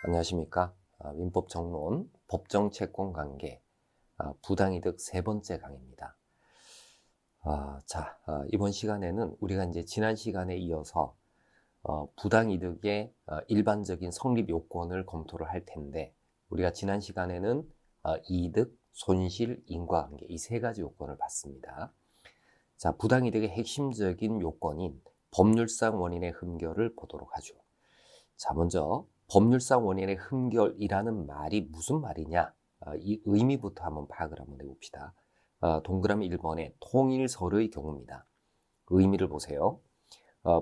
안녕하십니까. 민법 정론, 법정 채권 관계, 부당이득 세 번째 강의입니다. 이번 시간에는 우리가 이제 지난 시간에 이어서 부당이득의 일반적인 성립 요건을 검토를 할 텐데, 우리가 지난 시간에는 이득, 손실, 인과관계 이 세 가지 요건을 봤습니다. 자, 부당이득의 핵심적인 요건인 법률상 원인의 흠결을 보도록 하죠. 자, 먼저 법률상 원인의 흠결이라는 말이 무슨 말이냐? 이 의미부터 한번 파악을 한번 해봅시다. 동그라미 1번의 통일설의 경우입니다. 의미를 보세요.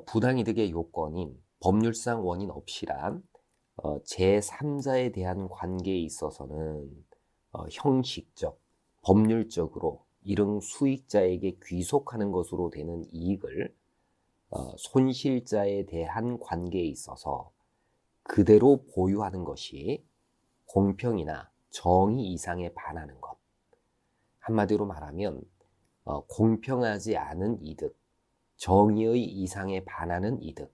부당이득의 요건인 법률상 원인 없이란 제3자에 대한 관계에 있어서는 형식적, 법률적으로 이른 수익자에게 귀속하는 것으로 되는 이익을 손실자에 대한 관계에 있어서 그대로 보유하는 것이 공평이나 정의 이상에 반하는 것. 한마디로 말하면 공평하지 않은 이득, 정의의 이상에 반하는 이득.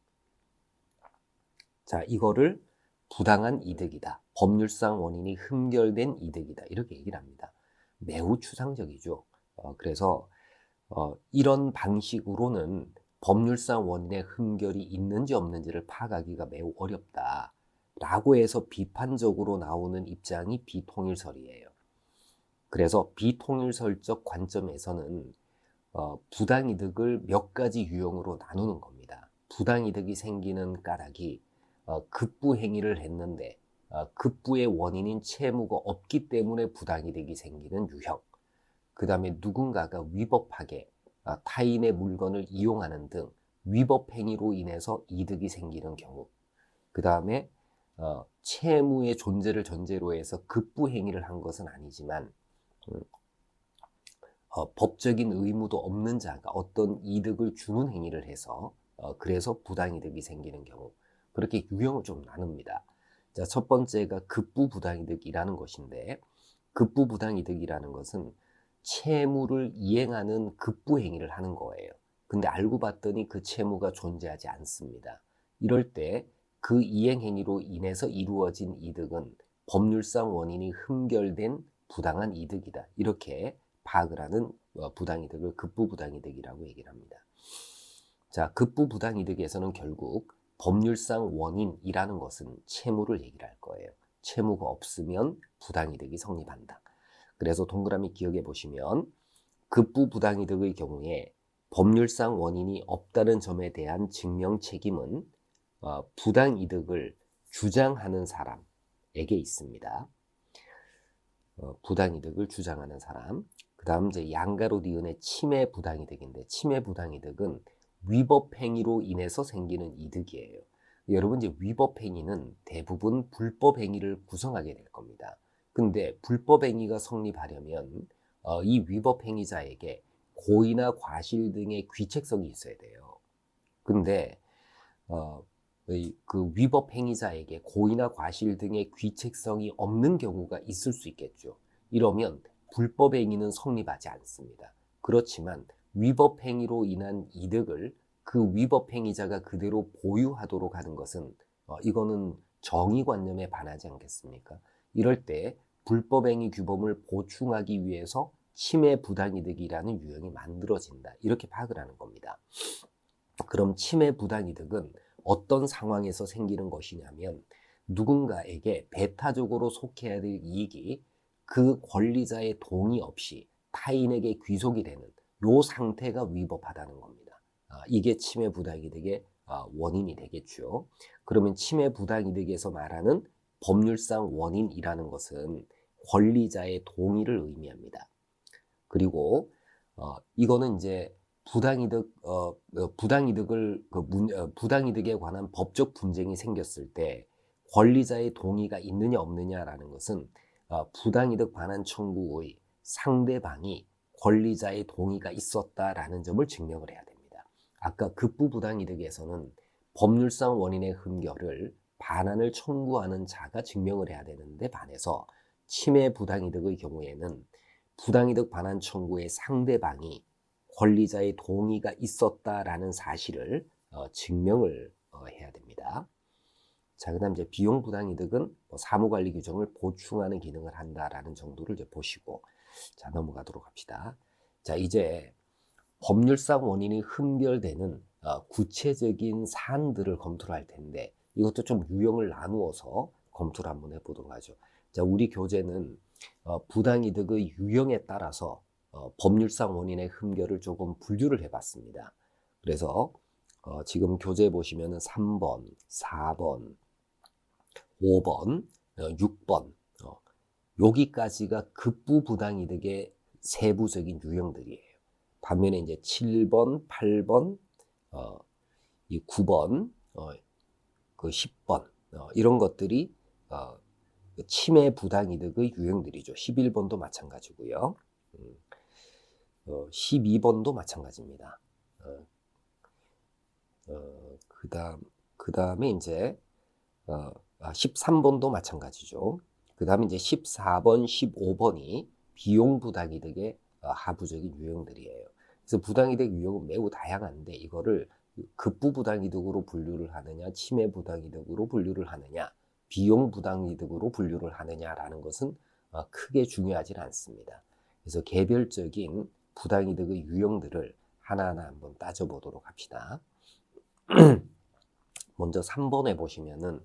자, 이거를 부당한 이득이다. 법률상 원인이 흠결된 이득이다. 이렇게 얘기를 합니다. 매우 추상적이죠. 그래서 이런 방식으로는 법률상 원인의 흠결이 있는지 없는지를 파악하기가 매우 어렵다. 라고 해서 비판적으로 나오는 입장이 비통일설이에요. 그래서 비통일설적 관점에서는 부당이득을 몇 가지 유형으로 나누는 겁니다. 부당이득이 생기는 까닭이 급부행위를 했는데 급부의 원인인 채무가 없기 때문에 부당이득이 생기는 유형. 그 다음에 누군가가 위법하게 타인의 물건을 이용하는 등 위법 행위로 인해서 이득이 생기는 경우. 그 다음에 채무의 존재를 전제로 해서 급부 행위를 한 것은 아니지만 법적인 의무도 없는 자가 어떤 이득을 주는 행위를 해서 그래서 부당이득이 생기는 경우. 그렇게 유형을 좀 나눕니다. 자, 첫 번째가 급부 부당이득이라는 것인데, 급부 부당이득이라는 것은 채무를 이행하는 급부 행위를 하는 거예요. 근데 알고 봤더니 그 채무가 존재하지 않습니다. 이럴 때 그 이행 행위로 인해서 이루어진 이득은 법률상 원인이 흠결된 부당한 이득이다. 이렇게 파악을 하는 부당이득을 급부 부당이득이라고 얘기를 합니다. 자, 급부 부당이득에서는 결국 법률상 원인이라는 것은 채무를 얘기를 할 거예요. 채무가 없으면 부당이득이 성립한다. 그래서 동그라미 기억해 보시면 급부 부당이득의 경우에 법률상 원인이 없다는 점에 대한 증명 책임은 부당이득을 주장하는 사람에게 있습니다. 부당이득을 주장하는 사람. 그 다음 이제 양가로 니은의 침해 부당이득인데, 침해 부당이득은 위법 행위로 인해서 생기는 이득이에요. 여러분, 이제 위법 행위는 대부분 불법 행위를 구성하게 될 겁니다. 근데 불법 행위가 성립하려면 이 위법 행위자에게 고의나 과실 등의 귀책성이 있어야 돼요. 근데 그 위법 행위자에게 고의나 과실 등의 귀책성이 없는 경우가 있을 수 있겠죠. 이러면 불법 행위는 성립하지 않습니다. 그렇지만 위법 행위로 인한 이득을 그 위법 행위자가 그대로 보유하도록 하는 것은 이거는 정의관념에 반하지 않겠습니까? 이럴 때 불법 행위 규범을 보충하기 위해서 침해 부당이득이라는 유형이 만들어진다. 이렇게 파악을 하는 겁니다. 그럼 침해 부당이득은 어떤 상황에서 생기는 것이냐면, 누군가에게 배타적으로 속해야 될 이익이 그 권리자의 동의 없이 타인에게 귀속이 되는 요 상태가 위법하다는 겁니다. 이게 침해 부당이득의 원인이 되겠죠. 그러면 침해 부당이득에서 말하는 법률상 원인이라는 것은 권리자의 동의를 의미합니다. 그리고 이거는 이제 부당이득에 관한 법적 분쟁이 생겼을 때 권리자의 동의가 있느냐 없느냐라는 것은 부당이득 반환 청구의 상대방이 권리자의 동의가 있었다라는 점을 증명을 해야 됩니다. 아까 급부 부당이득에서는 법률상 원인의 흠결을 반환을 청구하는 자가 증명을 해야 되는데 반해서 침해 부당이득의 경우에는 부당이득 반환 청구의 상대방이 권리자의 동의가 있었다라는 사실을 증명을 해야 됩니다. 자, 그다음 이제 비용 부당이득은 뭐 사무관리 규정을 보충하는 기능을 한다라는 정도를 이제 보시고, 자, 넘어가도록 합시다. 자, 이제 법률상 원인이 흠결되는 구체적인 사안들을 검토를 할 텐데, 이것도 좀 유형을 나누어서 검토를 한번 해보도록 하죠. 자, 우리 교재는 부당이득의 유형에 따라서 법률상 원인의 흠결을 조금 분류를 해봤습니다. 그래서 지금 교재에 보시면은 3번, 4번, 5번, 6번 여기까지가 급부 부당이득의 세부적인 유형들이에요. 반면에 이제 7번, 8번, 이 9번, 그 10번 이런 것들이 침해 부당이득의 유형들이죠. 11번도 마찬가지고요. 12번도 마찬가지입니다. 그 다음에 이제 13번도 마찬가지죠. 그 다음에 이제 14번, 15번이 비용 부당이득의 하부적인 유형들이에요. 그래서 부당이득 유형은 매우 다양한데 이거를 급부 부당이득으로 분류를 하느냐, 침해 부당이득으로 분류를 하느냐, 비용 부당이득으로 분류를 하느냐라는 것은 크게 중요하지는 않습니다. 그래서 개별적인 부당이득의 유형들을 하나하나 한번 따져보도록 합시다. 먼저 3번에 보시면은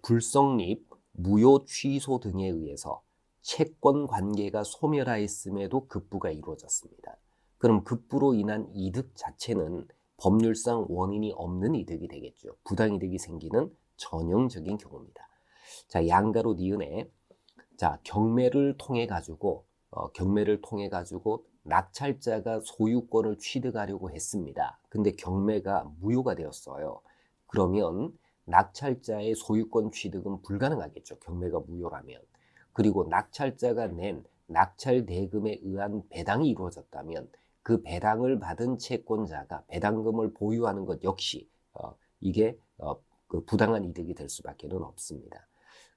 불성립, 무효 취소 등에 의해서 채권 관계가 소멸하였음에도 급부가 이루어졌습니다. 그럼 급부로 인한 이득 자체는 법률상 원인이 없는 이득이 되겠죠. 부당이득이 생기는 전형적인 경우입니다. 자, 양가로 니은에 자, 경매를 통해 가지고 낙찰자가 소유권을 취득하려고 했습니다. 근데 경매가 무효가 되었어요. 그러면 낙찰자의 소유권 취득은 불가능하겠죠. 경매가 무효라면. 그리고 낙찰자가 낸 낙찰 대금에 의한 배당이 이루어졌다면 그 배당을 받은 채권자가 배당금을 보유하는 것 역시 이게 그 부당한 이득이 될 수밖에 없습니다.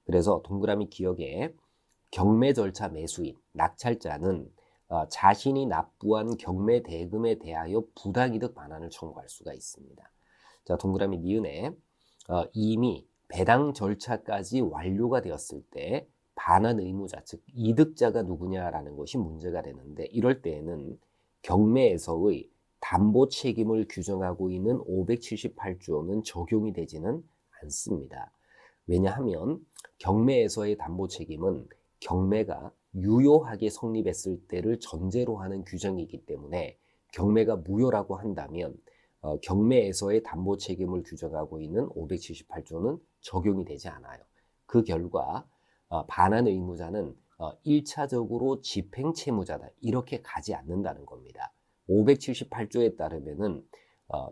그래서 동그라미 기억에 경매 절차 매수인, 낙찰자는 자신이 납부한 경매 대금에 대하여 부당이득 반환을 청구할 수가 있습니다. 자, 동그라미 니은에 이미 배당 절차까지 완료가 되었을 때 반환 의무자, 즉 이득자가 누구냐라는 것이 문제가 되는데 이럴 때에는 경매에서의 담보 책임을 규정하고 있는 578조는 적용이 되지는 않습니다. 왜냐하면 경매에서의 담보 책임은 경매가 유효하게 성립했을 때를 전제로 하는 규정이기 때문에 경매가 무효라고 한다면 경매에서의 담보 책임을 규정하고 있는 578조는 적용이 되지 않아요. 그 결과 반환 의무자는 1차적으로 집행 채무자다 이렇게 가지 않는다는 겁니다. 578조에 따르면은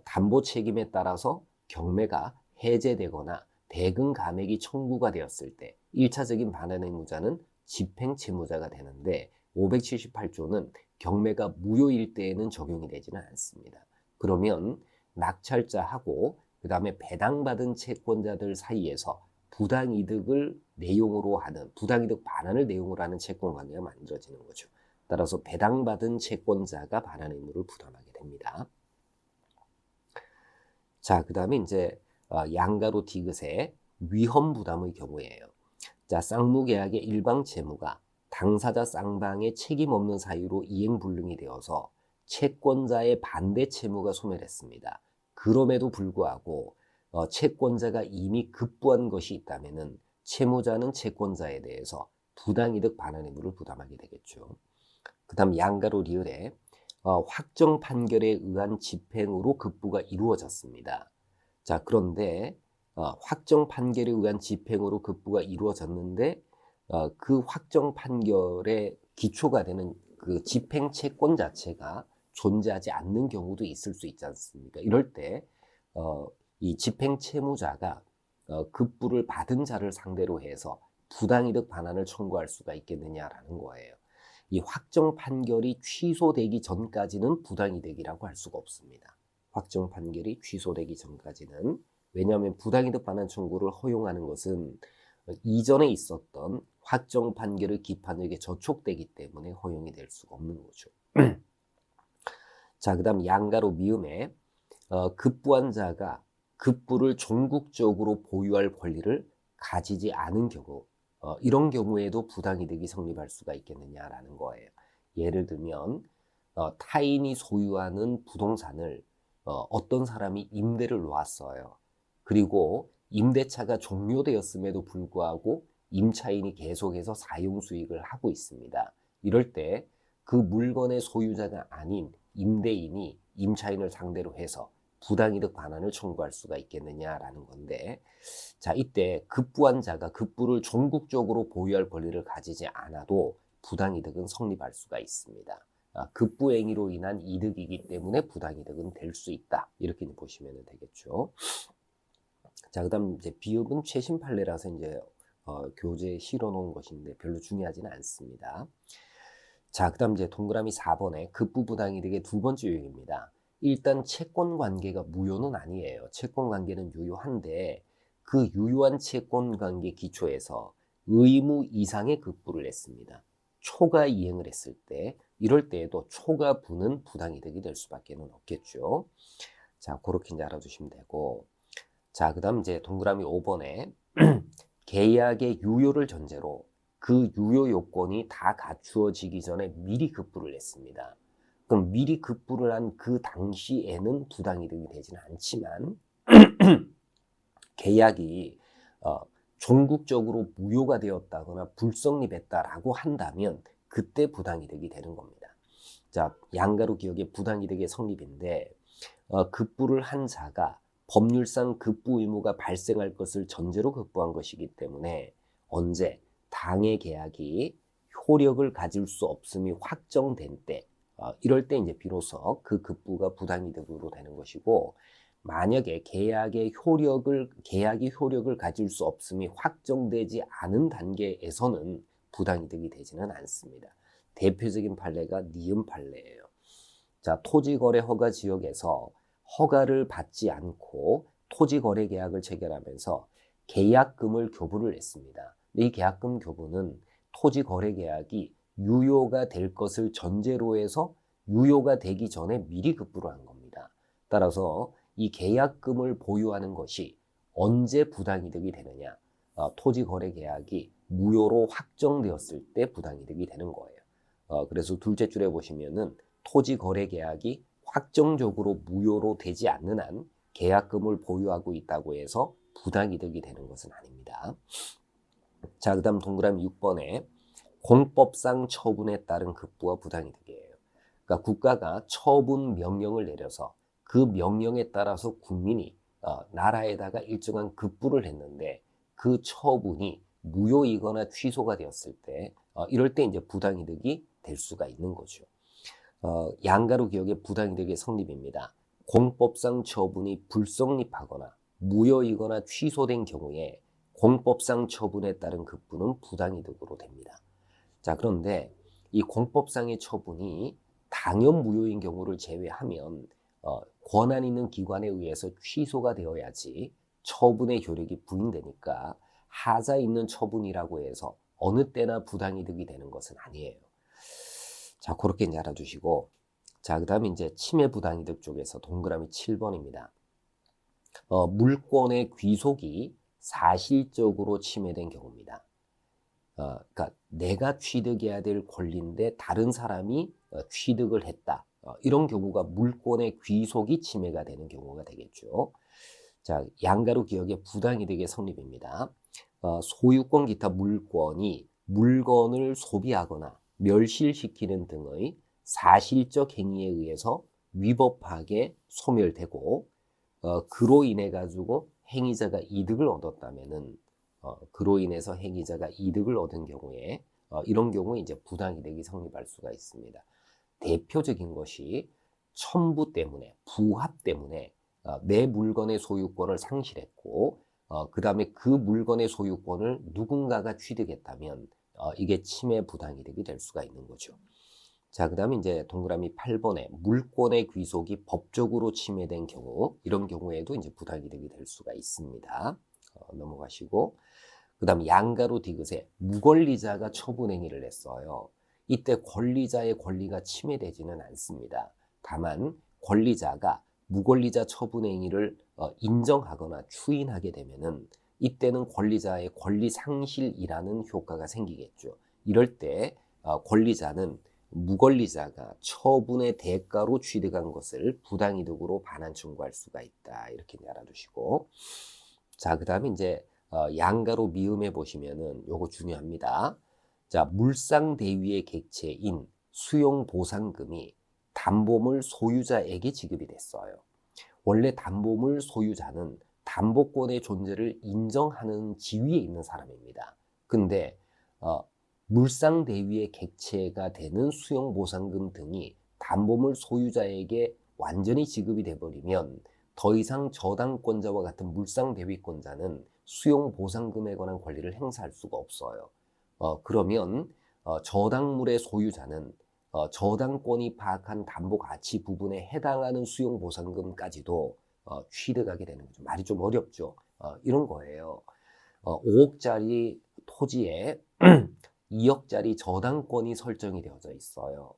담보 책임에 따라서 경매가 해제되거나 대금 감액이 청구가 되었을 때 1차적인 반환 의무자는 집행 채무자가 되는데 578조는 경매가 무효일 때에는 적용이 되지는 않습니다. 그러면 낙찰자하고 그 다음에 배당받은 채권자들 사이에서 부당이득을 내용으로 하는 부당이득 반환을 내용으로 하는 채권관계가 만들어지는 거죠. 따라서 배당받은 채권자가 반환 의무를 부담하게 됩니다. 자, 그 다음에 이제 양가로 디귿의 위험 부담의 경우예요. 자, 쌍무계약의 일방 채무가 당사자 쌍방의 책임 없는 사유로 이행불능이 되어서 채권자의 반대 채무가 소멸했습니다. 그럼에도 불구하고 채권자가 이미 급부한 것이 있다면은 채무자는 채권자에 대해서 부당이득 반환 의무를 부담하게 되겠죠. 그 다음 양가로 리을에 확정 판결에 의한 집행으로 급부가 이루어졌습니다. 자, 그런데 확정 판결에 의한 집행으로 급부가 이루어졌는데 그 확정 판결의 기초가 되는 그 집행 채권 자체가 존재하지 않는 경우도 있을 수 있지 않습니까? 이럴 때 이 집행 채무자가 급부를 받은 자를 상대로 해서 부당이득 반환을 청구할 수가 있겠느냐라는 거예요. 이 확정 판결이 취소되기 전까지는 부당이득이라고 할 수가 없습니다. 확정 판결이 취소되기 전까지는. 왜냐하면 부당이득 반환 청구를 허용하는 것은 이전에 있었던 확정 판결의 기판력에 저촉되기 때문에 허용이 될 수가 없는 거죠. 자, 그 다음 양가로 미음에 급부한 자가 급부를 전국적으로 보유할 권리를 가지지 않은 경우, 이런 경우에도 부당이득이 성립할 수가 있겠느냐라는 거예요. 예를 들면 타인이 소유하는 부동산을 어떤 사람이 임대를 놓았어요. 그리고 임대차가 종료되었음에도 불구하고 임차인이 계속해서 사용 수익을 하고 있습니다. 이럴 때 그 물건의 소유자가 아닌 임대인이 임차인을 상대로 해서 부당이득 반환을 청구할 수가 있겠느냐라는 건데, 자, 이때 급부한 자가 급부를 전국적으로 보유할 권리를 가지지 않아도 부당이득은 성립할 수가 있습니다. 급부 행위로 인한 이득이기 때문에 부당이득은 될 수 있다. 이렇게 보시면 되겠죠. 자, 그다음 이제 비읍은 최신 판례라서 이제 교재에 실어 놓은 것인데 별로 중요하지는 않습니다. 자, 그다음 이제 동그라미 4번에 급부 부당이득의 두 번째 유형입니다. 일단 채권 관계가 무효는 아니에요. 채권 관계는 유효한데 그 유효한 채권 관계 기초에서 의무 이상의 급부를 냈습니다. 초과 이행을 했을 때, 이럴 때에도 초과 부는 부당이득이 될 수밖에 없겠죠. 자, 그렇게 이제 알아두시면 되고, 자, 그다음 이제 동그라미 5번에 계약의 유효를 전제로 그 유효 요건이 다 갖추어지기 전에 미리 급부를 냈습니다. 그럼 미리 급부를 한 그 당시에는 부당이득이 되지는 않지만 계약이 전국적으로 무효가 되었다거나 불성립했다라고 한다면 그때 부당이득이 되는 겁니다. 자, 양가로 기억의 부당이득의 성립인데 급부를 한 자가 법률상 급부 의무가 발생할 것을 전제로 급부한 것이기 때문에 언제 당해 계약이 효력을 가질 수 없음이 확정된 때, 이럴 때 이제 비로소 그 급부가 부당이득으로 되는 것이고, 만약에 계약이 효력을 가질 수 없음이 확정되지 않은 단계에서는 부당이득이 되지는 않습니다. 대표적인 판례가 니은 판례예요. 자, 토지거래 허가 지역에서 허가를 받지 않고 토지거래 계약을 체결하면서 계약금을 교부를 했습니다. 이 계약금 교부는 토지거래 계약이 유효가 될 것을 전제로 해서 유효가 되기 전에 미리 급부를 한 겁니다. 따라서 이 계약금을 보유하는 것이 언제 부당이득이 되느냐? 토지거래 계약이 무효로 확정되었을 때 부당이득이 되는 거예요. 그래서 둘째 줄에 보시면은 토지거래 계약이 확정적으로 무효로 되지 않는 한 계약금을 보유하고 있다고 해서 부당이득이 되는 것은 아닙니다. 자, 그 다음 동그라미 6번에 공법상 처분에 따른 급부와 부당이득이에요. 그러니까 국가가 처분 명령을 내려서 그 명령에 따라서 국민이 나라에다가 일정한 급부를 했는데 그 처분이 무효이거나 취소가 되었을 때 이럴 때 이제 부당이득이 될 수가 있는 거죠. 양가로 기억의 부당이득의 성립입니다. 공법상 처분이 불성립하거나 무효이거나 취소된 경우에 공법상 처분에 따른 급부는 부당이득으로 됩니다. 자, 그런데 이 공법상의 처분이 당연 무효인 경우를 제외하면 권한 있는 기관에 의해서 취소가 되어야지 처분의 효력이 부인되니까 하자 있는 처분이라고 해서 어느 때나 부당이득이 되는 것은 아니에요. 자, 그렇게 이제 알아두시고, 자, 그 다음에 이제 침해 부당이득 쪽에서 동그라미 7번입니다. 물권의 귀속이 사실적으로 침해된 경우입니다. 그러니까 내가 취득해야 될 권리인데 다른 사람이 취득을 했다. 이런 경우가 물권의 귀속이 침해가 되는 경우가 되겠죠. 자, 양가로 기억의 부당이득의 성립입니다. 소유권 기타 물권이 물건을 소비하거나 멸실시키는 등의 사실적 행위에 의해서 위법하게 소멸되고 그로 인해 가지고 행위자가 이득을 얻었다면은 그로 인해서 행위자가 이득을 얻은 경우에 이런 경우에 이제 부당이득이 성립할 수가 있습니다. 대표적인 것이 첨부 때문에 부합 때문에 내 물건의 소유권을 상실했고 그 다음에 그 물건의 소유권을 누군가가 취득했다면 이게 침해 부당이득이 될 수가 있는 거죠. 자, 그 다음에 이제 동그라미 8번에 물권의 귀속이 법적으로 침해된 경우, 이런 경우에도 이제 부당이득이 될 수가 있습니다. 넘어가시고, 그 다음 양가로 디귿에 무권리자가 처분행위를 했어요. 이때 권리자의 권리가 침해되지는 않습니다. 다만 권리자가 무권리자 처분 행위를 인정하거나 추인하게 되면은 이때는 권리자의 권리 상실이라는 효과가 생기겠죠. 이럴 때 권리자는 무권리자가 처분의 대가로 취득한 것을 부당이득으로 반환 청구할 수가 있다. 이렇게 알아두시고, 자, 그다음에 이제 양가로 미음해 보시면은 요거 중요합니다. 자, 물상대위의 객체인 수용보상금이 담보물 소유자에게 지급이 됐어요. 원래 담보물 소유자는 담보권의 존재를 인정하는 지위에 있는 사람입니다. 근데 물상대위의 객체가 되는 수용보상금 등이 담보물 소유자에게 완전히 지급이 돼버리면 더 이상 저당권자와 같은 물상대위권자는 수용보상금에 관한 권리를 행사할 수가 없어요. 그러면 저당물의 소유자는 저당권이 파악한 담보 가치 부분에 해당하는 수용보상금까지도 취득하게 되는 거죠. 말이 좀 어렵죠. 이런 거예요. 5억짜리 토지에 2억짜리 저당권이 설정이 되어져 있어요.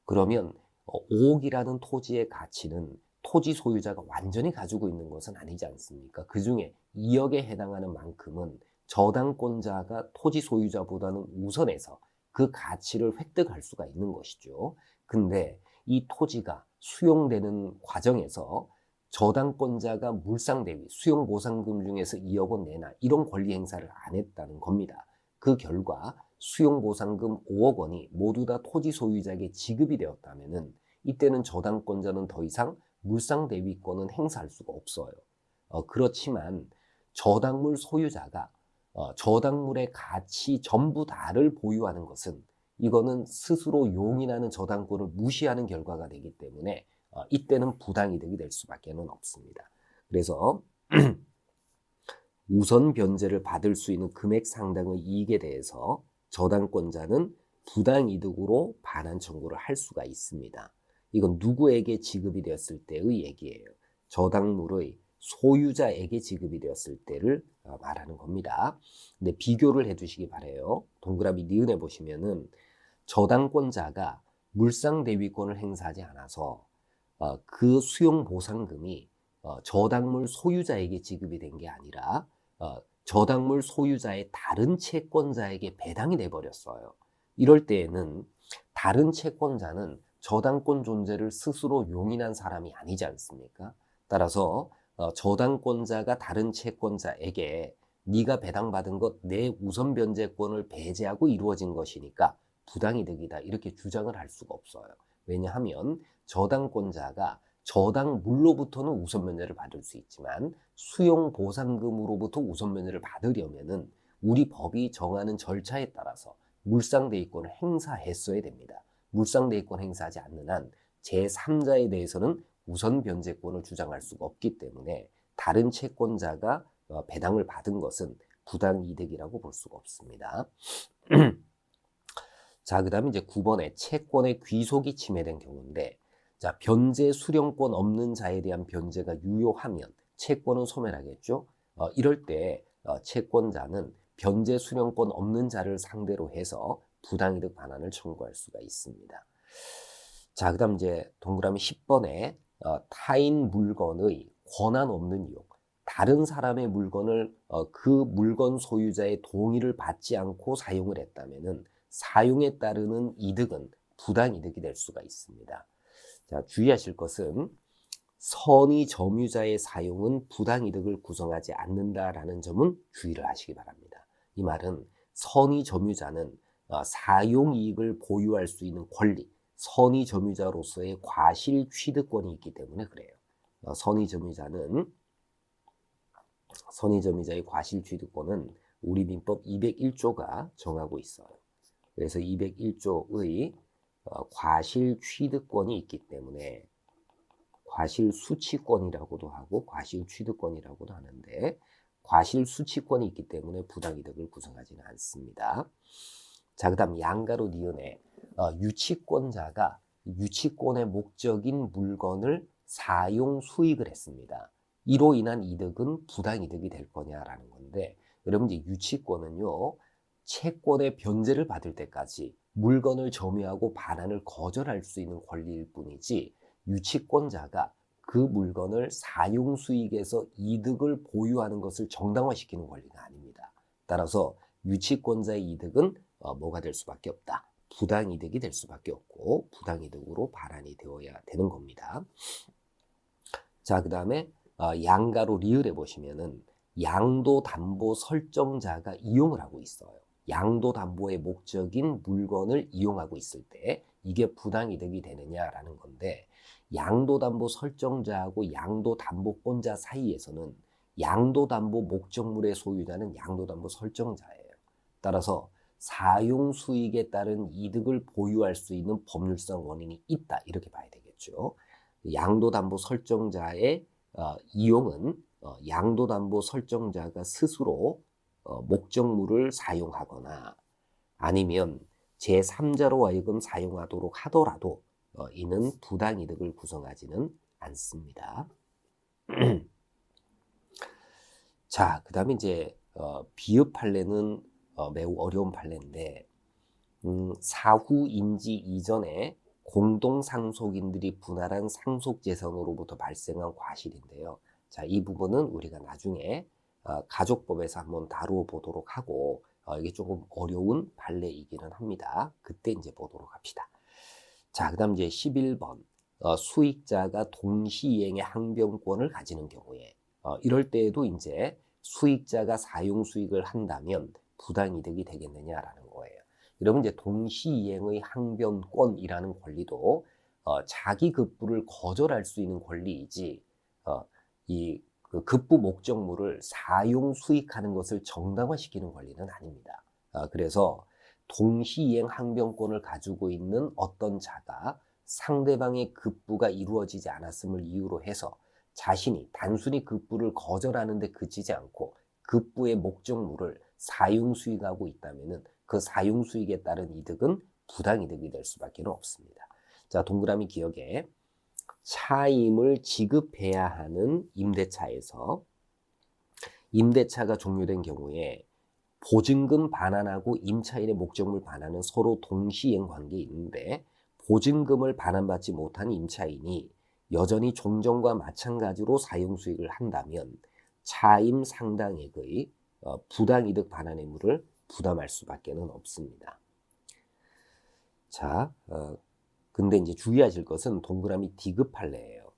그러면 5억이라는 토지의 가치는 토지 소유자가 완전히 가지고 있는 것은 아니지 않습니까? 그 중에 2억에 해당하는 만큼은 저당권자가 토지 소유자보다는 우선해서 그 가치를 획득할 수가 있는 것이죠. 근데 이 토지가 수용되는 과정에서 저당권자가 물상대위, 수용보상금 중에서 2억 원 내나 이런 권리 행사를 안 했다는 겁니다. 그 결과 수용보상금 5억 원이 모두 다 토지 소유자에게 지급이 되었다면은 이때는 저당권자는 더 이상 물상대위권은 행사할 수가 없어요. 그렇지만 저당물 소유자가 저당물의 가치 전부 다를 보유하는 것은 이거는 스스로 용인하는 저당권을 무시하는 결과가 되기 때문에 이때는 부당이득이 될 수밖에 없습니다. 그래서 우선 변제를 받을 수 있는 금액 상당의 이익에 대해서 저당권자는 부당이득으로 반환 청구를 할 수가 있습니다. 이건 누구에게 지급이 되었을 때의 얘기예요. 저당물의 소유자에게 지급이 되었을 때를 말하는 겁니다. 근데 비교를 해두시기 바래요. 동그라미 니은에 보시면은 저당권자가 물상대위권을 행사하지 않아서 그 수용보상금이 저당물 소유자에게 지급이 된 게 아니라 저당물 소유자의 다른 채권자에게 배당이 돼버렸어요. 이럴 때에는 다른 채권자는 저당권 존재를 스스로 용인한 사람이 아니지 않습니까? 따라서 저당권자가 다른 채권자에게 네가 배당받은 것 내 우선 변제권을 배제하고 이루어진 것이니까 부당이득이다 이렇게 주장을 할 수가 없어요. 왜냐하면 저당권자가 저당물로부터는 우선 면제를 받을 수 있지만 수용보상금으로부터 우선 면제를 받으려면은 우리 법이 정하는 절차에 따라서 물상대위권을 행사했어야 됩니다. 물상대위권 행사하지 않는 한 제3자에 대해서는 우선 변제권을 주장할 수가 없기 때문에 다른 채권자가 배당을 받은 것은 부당이득이라고 볼 수가 없습니다. 자, 그 다음에 이제 9번에 채권의 귀속이 침해된 경우인데, 자, 변제 수령권 없는 자에 대한 변제가 유효하면 채권은 소멸하겠죠. 이럴 때 채권자는 변제 수령권 없는 자를 상대로 해서 부당이득 반환을 청구할 수가 있습니다. 자, 그 다음 이제 동그라미 10번에 타인 물건의 권한 없는 이용, 다른 사람의 물건을 그 물건 소유자의 동의를 받지 않고 사용을 했다면은 사용에 따르는 이득은 부당이득이 될 수가 있습니다. 자, 주의하실 것은 선의 점유자의 사용은 부당이득을 구성하지 않는다라는 점은 주의를 하시기 바랍니다. 이 말은 선의 점유자는 사용이익을 보유할 수 있는 권리, 선의 점유자로서의 과실 취득권이 있기 때문에 그래요. 선의 점유자의 과실 취득권은 우리 민법 201조가 정하고 있어요. 그래서 201조의 과실 취득권이 있기 때문에 과실 수취권이라고도 하고 과실 취득권이라고도 하는데 과실 수취권이 있기 때문에 부당이득을 구성하지는 않습니다. 자, 그 다음 양가로 니은에 유치권자가 유치권의 목적인 물건을 사용 수익을 했습니다. 이로 인한 이득은 부당이득이 될 거냐라는 건데, 여러분 이제 유치권은요, 채권의 변제를 받을 때까지 물건을 점유하고 반환을 거절할 수 있는 권리일 뿐이지 유치권자가 그 물건을 사용 수익에서 이득을 보유하는 것을 정당화시키는 권리가 아닙니다. 따라서 유치권자의 이득은 뭐가 될 수밖에 없다. 부당이득이 될 수밖에 없고 부당이득으로 반환이 되어야 되는 겁니다. 자, 그 다음에 양가로 리을에 보시면은 양도담보 설정자가 이용을 하고 있어요. 양도담보의 목적인 물건을 이용하고 있을 때 이게 부당이득이 되느냐라는 건데, 양도담보 설정자하고 양도담보권자 사이에서는 양도담보 목적물의 소유자는 양도담보 설정자예요. 따라서 사용 수익에 따른 이득을 보유할 수 있는 법률상 원인이 있다, 이렇게 봐야 되겠죠. 양도담보 설정자의 이용은 양도담보 설정자가 스스로 목적물을 사용하거나 아니면 제3자로 하여금 사용하도록 하더라도 이는 부당이득을 구성하지는 않습니다. 자, 그 다음에 이제 비읍 판례는 매우 어려운 판례인데, 사후 인지 이전에 공동상속인들이 분할한 상속재산으로부터 발생한 과실인데요. 자, 이 부분은 우리가 나중에 가족법에서 한번 다루어 보도록 하고, 이게 조금 어려운 판례이기는 합니다. 그때 이제 보도록 합시다. 자, 그 다음 이제 11번. 수익자가 동시이행의 항변권을 가지는 경우에, 이럴 때에도 이제 수익자가 사용 수익을 한다면 부당이득이 되겠느냐라는 거예요. 여러분, 이제 동시이행의 항변권이라는 권리도 자기 급부를 거절할 수 있는 권리이지, 그 급부 목적물을 사용 수익하는 것을 정당화시키는 권리는 아닙니다. 그래서 동시이행 항변권을 가지고 있는 어떤 자가 상대방의 급부가 이루어지지 않았음을 이유로 해서 자신이 단순히 급부를 거절하는 데 그치지 않고 급부의 목적물을 사용 수익하고 있다면은 그 사용 수익에 따른 이득은 부당이득이 될 수밖에 없습니다. 자, 동그라미 기억에 차임을 지급해야 하는 임대차에서 임대차가 종료된 경우에 보증금 반환하고 임차인의 목적물 반환은 서로 동시이행 관계에 있는데, 보증금을 반환받지 못한 임차인이 여전히 종전과 마찬가지로 사용 수익을 한다면 차임 상당액의 부당이득 반환 의무를 부담할 수밖에 없습니다. 자, 근데 이제 주의하실 것은 동그라미 D급 판례예요.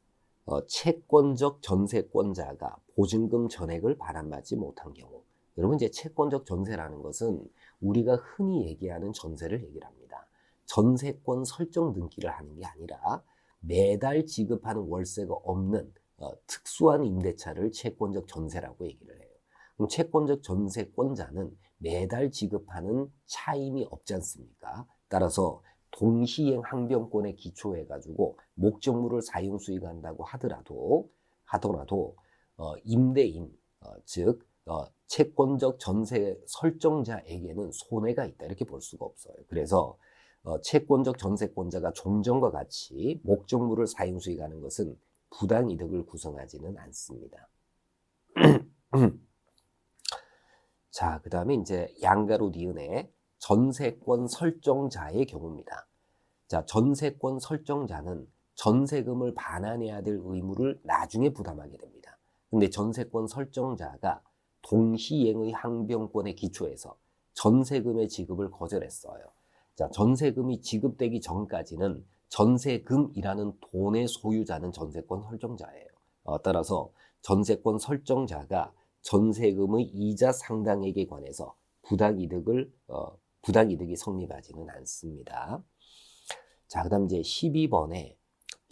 채권적 전세권자가 보증금 전액을 반환받지 못한 경우. 여러분, 이제 채권적 전세라는 것은 우리가 흔히 얘기하는 전세를 얘기를 합니다. 전세권 설정 등기를 하는 게 아니라 매달 지급하는 월세가 없는 특수한 임대차를 채권적 전세라고 얘기를 해요. 그럼 채권적 전세권자는 매달 지급하는 차임이 없지 않습니까? 따라서 동시이행 항변권에 기초해가지고 목적물을 사용 수익한다고 하더라도 임대인, 즉 채권적 전세 설정자에게는 손해가 있다, 이렇게 볼 수가 없어요. 그래서 채권적 전세권자가 종전과 같이 목적물을 사용 수익하는 것은 부당이득을 구성하지는 않습니다. 자, 그 다음에 이제 양가로 니은의 전세권 설정자의 경우입니다. 자, 전세권 설정자는 전세금을 반환해야 될 의무를 나중에 부담하게 됩니다. 근데 전세권 설정자가 동시이행의 항변권에 기초해서 전세금의 지급을 거절했어요. 자, 전세금이 지급되기 전까지는 전세금이라는 돈의 소유자는 전세권 설정자예요. 따라서 전세권 설정자가 전세금의 이자 상당액에 관해서 부당이득이 성립하지는 않습니다. 자, 그 다음 이제 12번에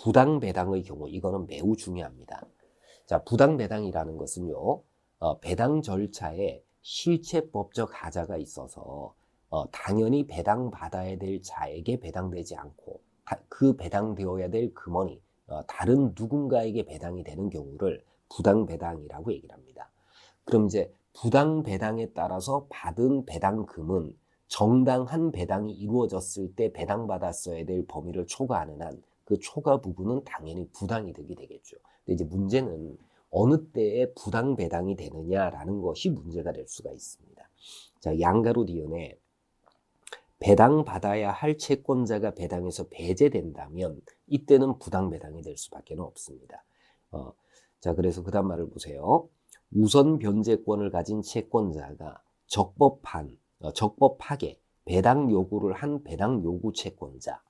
부당배당의 경우, 이거는 매우 중요합니다. 자, 부당배당이라는 것은요, 배당 절차에 실체법적 하자가 있어서 당연히 배당받아야 될 자에게 배당되지 않고 그 배당되어야 될 금원이 다른 누군가에게 배당이 되는 경우를 부당배당이라고 얘기를 합니다. 그럼 이제 부당배당에 따라서 받은 배당금은 정당한 배당이 이루어졌을 때 배당받았어야 될 범위를 초과하는 한 그 초과 부분은 당연히 부당이득이 되겠죠. 근데 이제 문제는 어느 때에 부당배당이 되느냐라는 것이 문제가 될 수가 있습니다. 자, 양가로 니은에 배당받아야 할 채권자가 배당에서 배제된다면 이때는 부당배당이 될 수밖에 없습니다. 어, 자, 그래서 그 다음 말을 보세요. 우선 변제권을 가진 채권자가 적법하게 배당 요구를 한 배당 요구 채권자,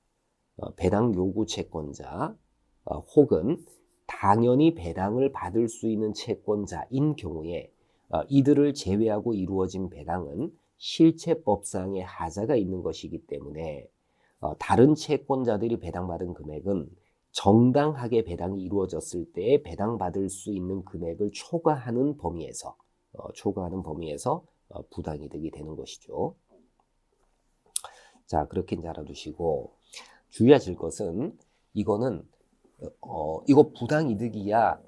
혹은 당연히 배당을 받을 수 있는 채권자인 경우에 이들을 제외하고 이루어진 배당은 실체법상의 하자가 있는 것이기 때문에 다른 채권자들이 배당받은 금액은 정당하게 배당이 이루어졌을 때 배당받을 수 있는 금액을 초과하는 범위에서 부당이득이 되는 것이죠. 자, 그렇게 이제 알아두시고 주의하실 것은 이거는 이거 부당이득이야.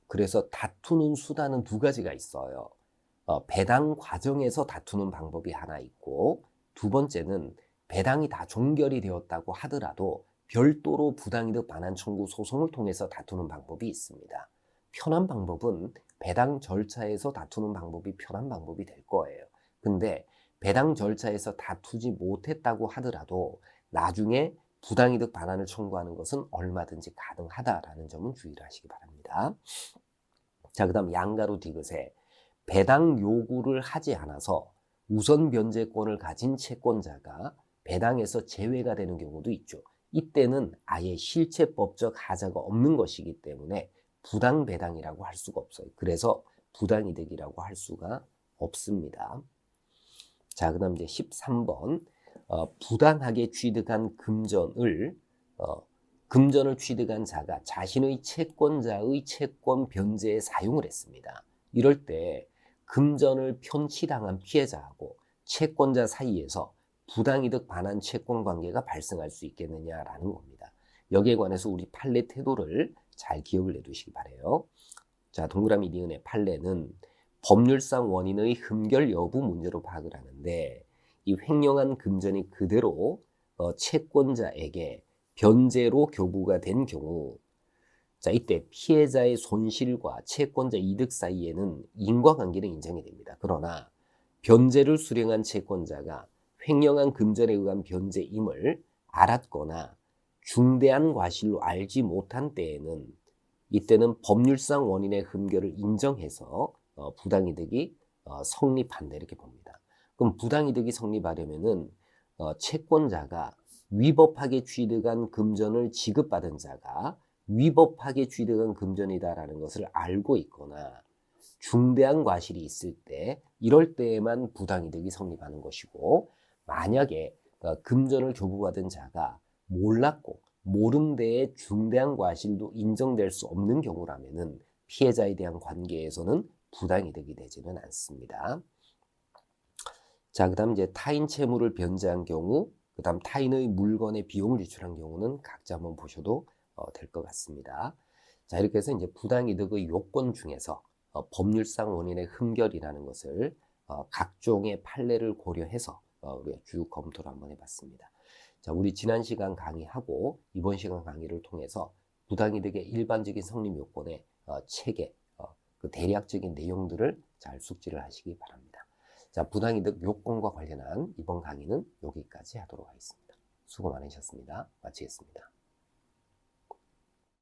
그래서 다투는 수단은 두 가지가 있어요. 배당 과정에서 다투는 방법이 하나 있고, 두 번째는 배당이 다 종결이 되었다고 하더라도 별도로 부당이득 반환 청구 소송을 통해서 다투는 방법이 있습니다. 편한 방법은 배당 절차에서 다투는 방법이 편한 방법이 될 거예요. 근데 배당 절차에서 다투지 못했다고 하더라도 나중에 부당이득 반환을 청구하는 것은 얼마든지 가능하다라는 점은 주의를 하시기 바랍니다. 자, 그 다음 양가로 디귿에 배당 요구를 하지 않아서 우선 변제권을 가진 채권자가 배당에서 제외가 되는 경우도 있죠. 이때는 아예 실체법적 하자가 없는 것이기 때문에 부당 배당이라고 할 수가 없어요. 그래서 부당이득이라고 할 수가 없습니다. 자, 그 다음 이제 13번. 부당하게 취득한 금전을 취득한 자가 자신의 채권자의 채권 변제에 사용을 했습니다. 이럴 때 금전을 편취당한 피해자하고 채권자 사이에서 부당이득 반환 채권 관계가 발생할 수 있겠느냐라는 겁니다. 여기에 관해서 우리 판례 태도를 잘 기억을 해두시기 바래요. 자, 동그라미 니은의 판례는 법률상 원인의 흠결 여부 문제로 파악을 하는데 이 횡령한 금전이 그대로 채권자에게 변제로 교부가 된 경우, 자, 이때 피해자의 손실과 채권자 이득 사이에는 인과관계는 인정이 됩니다. 그러나 변제를 수령한 채권자가 횡령한 금전에 의한 변제임을 알았거나 중대한 과실로 알지 못한 때에는 이때는 법률상 원인의 흠결을 인정해서 부당이득이 성립한다 이렇게 봅니다. 그럼 부당이득이 성립하려면은 채권자가 위법하게 취득한 금전을 지급받은 자가 위법하게 취득한 금전이다라는 것을 알고 있거나 중대한 과실이 있을 때 이럴 때에만 부당이득이 성립하는 것이고, 만약에 금전을 교부받은 자가 몰랐고 모른 데에 중대한 과실도 인정될 수 없는 경우라면은 피해자에 대한 관계에서는 부당이득이 되지는 않습니다. 자, 그 다음 이제 타인 채무를 변제한 경우, 그 다음 타인의 물건에 비용을 지출한 경우는 각자 한번 보셔도 될 것 같습니다. 자, 이렇게 해서 이제 부당이득의 요건 중에서 법률상 원인의 흠결이라는 것을 각종의 판례를 고려해서 우리가 쭉 검토를 한번 해봤습니다. 자, 우리 지난 시간 강의하고 이번 시간 강의를 통해서 부당이득의 일반적인 성립 요건의 체계, 그 대략적인 내용들을 잘 숙지를 하시기 바랍니다. 자, 부당이득 요건과 관련한 이번 강의는 여기까지 하도록 하겠습니다. 수고 많으셨습니다. 마치겠습니다.